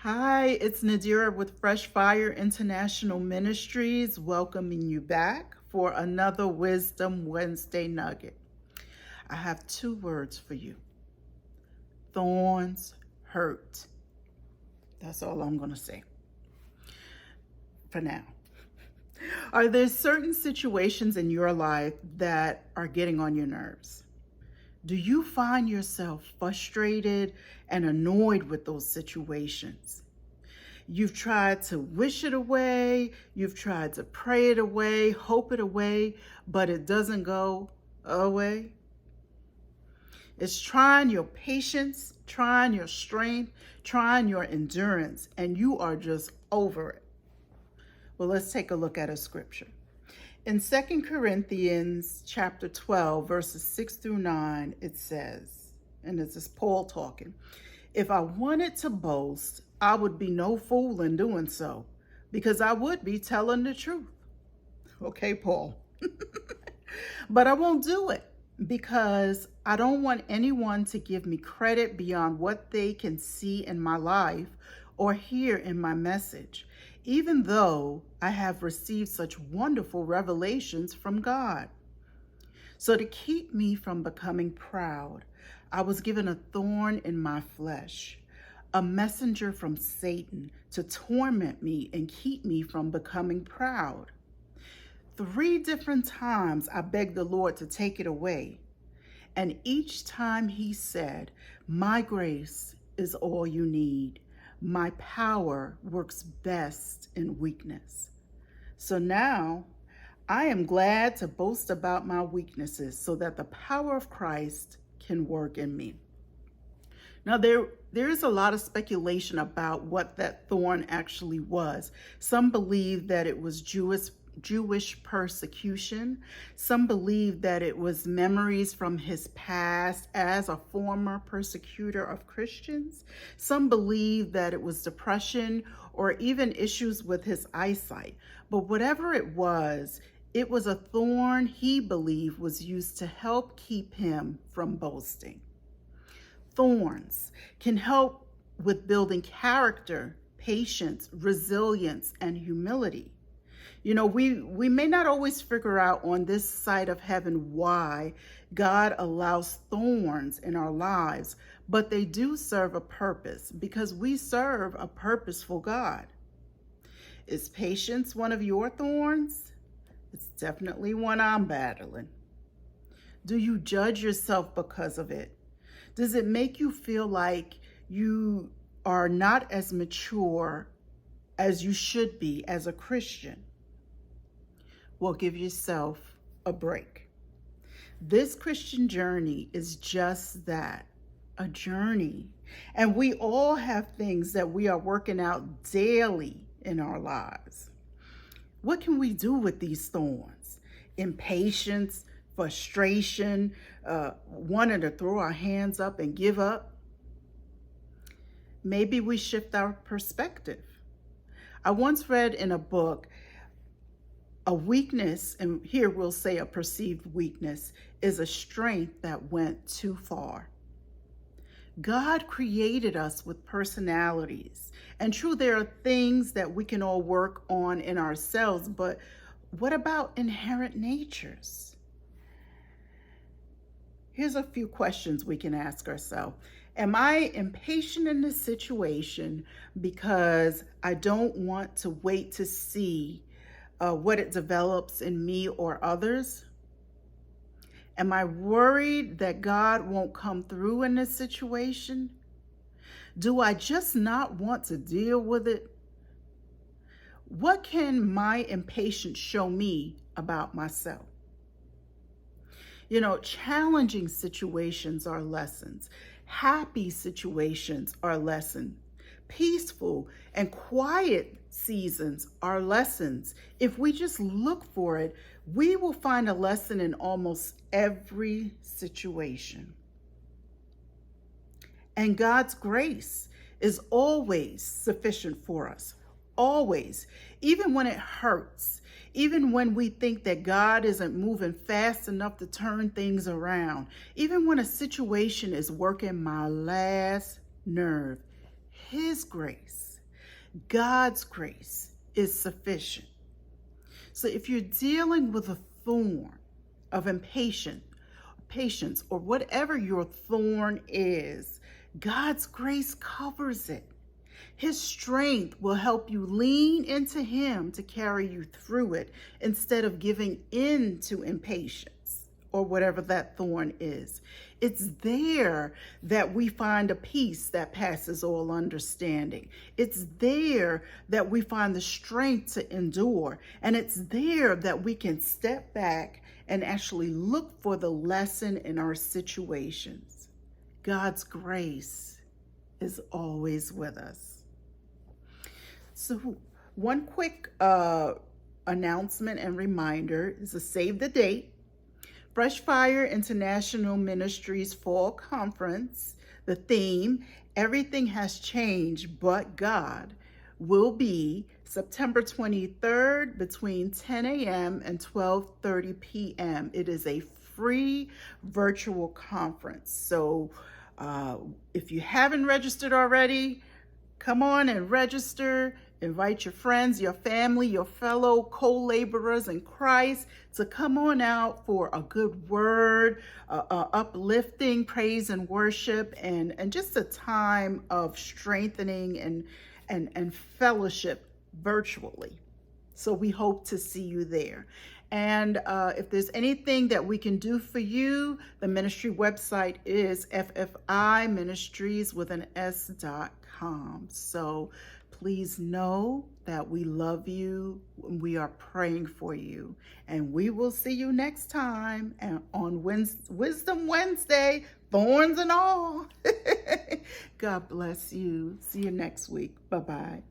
Hi, it's Nadira with Fresh Fire International Ministries, welcoming you back for another Wisdom Wednesday Nugget. I have two words for you: Thorns Hurt. That's all I'm going to say for now. Are there certain situations in your life that are getting on your nerves? Do you find yourself frustrated and annoyed with those situations? You've tried to wish it away, you've tried to pray it away, hope it away, but it doesn't go away. It's trying your patience, trying your strength, trying your endurance, and you are just over it. Well, let's take a look at a scripture. In 2 Corinthians chapter 12, verses 6 through 9, it says, and this is Paul talking, "If I wanted to boast, I would be no fool in doing so, because I would be telling the truth." Okay, Paul. But I won't do it because I don't want anyone to give me credit beyond what they can see in my life or hear in my message, even though I have received such wonderful revelations from God. So to keep me from becoming proud, I was given a thorn in my flesh, a messenger from Satan to torment me and keep me from becoming proud. 3 different times I begged the Lord to take it away, and each time he said, "My grace is all you need. My power works best in weakness." So now I am glad to boast about my weaknesses so that the power of Christ can work in me. Now, there is a lot of speculation about what that thorn actually was. Some believe that it was Jewish persecution. Some believe that it was memories from his past as a former persecutor of Christians. Some believe that it was depression or even issues with his eyesight. But whatever it was a thorn he believed was used to help keep him from boasting. Thorns can help with building character, patience, resilience, and humility. You know, we may not always figure out on this side of heaven why God allows thorns in our lives, but they do serve a purpose because we serve a purposeful God. Is patience one of your thorns? It's definitely one I'm battling. Do you judge yourself because of it? Does it make you feel like you are not as mature as you should be as a Christian? Well, give yourself a break. This Christian journey is just that, a journey. And we all have things that we are working out daily in our lives. What can we do with these thorns? Impatience, frustration, wanting to throw our hands up and give up. Maybe we shift our perspective. I once read in a book, a weakness, and here we'll say a perceived weakness, is a strength that went too far. God created us with personalities. And true, there are things that we can all work on in ourselves, but what about inherent natures? Here's a few questions we can ask ourselves. Am I impatient in this situation because I don't want to wait to see what it develops in me or others? Am I worried that God won't come through in this situation? Do I just not want to deal with it? What can my impatience show me about myself? You know, challenging situations are lessons. Happy situations are lessons. Peaceful and quiet seasons are lessons. If we just look for it, we will find a lesson in almost every situation. And God's grace is always sufficient for us. Always. Even when it hurts. Even when we think that God isn't moving fast enough to turn things around. Even when a situation is working my last nerve. His grace God's grace is sufficient. So if you're dealing with a thorn of patience, or whatever your thorn is, God's grace covers it. His strength will help you lean into Him to carry you through it instead of giving in to impatience or whatever that thorn is. It's there that we find a peace that passes all understanding. It's there that we find the strength to endure. And it's there that we can step back and actually look for the lesson in our situations. God's grace is always with us. So one quick announcement and reminder is to save the date. Fresh Fire International Ministries Fall Conference, the theme, Everything Has Changed But God, will be September 23rd between 10 a.m. and 12:30 p.m. It is a free virtual conference. So if you haven't registered already, come on and register. Invite your friends, your family, your fellow co-laborers in Christ to come on out for a good word, uplifting praise and worship, and just a time of strengthening and fellowship virtually. So we hope to see you there. And if there's anything that we can do for you, the ministry website is ffiministries.com. So please know that we love you. We are praying for you. And we will see you next time and on Wisdom Wednesday, thorns and all. God bless you. See you next week. Bye-bye.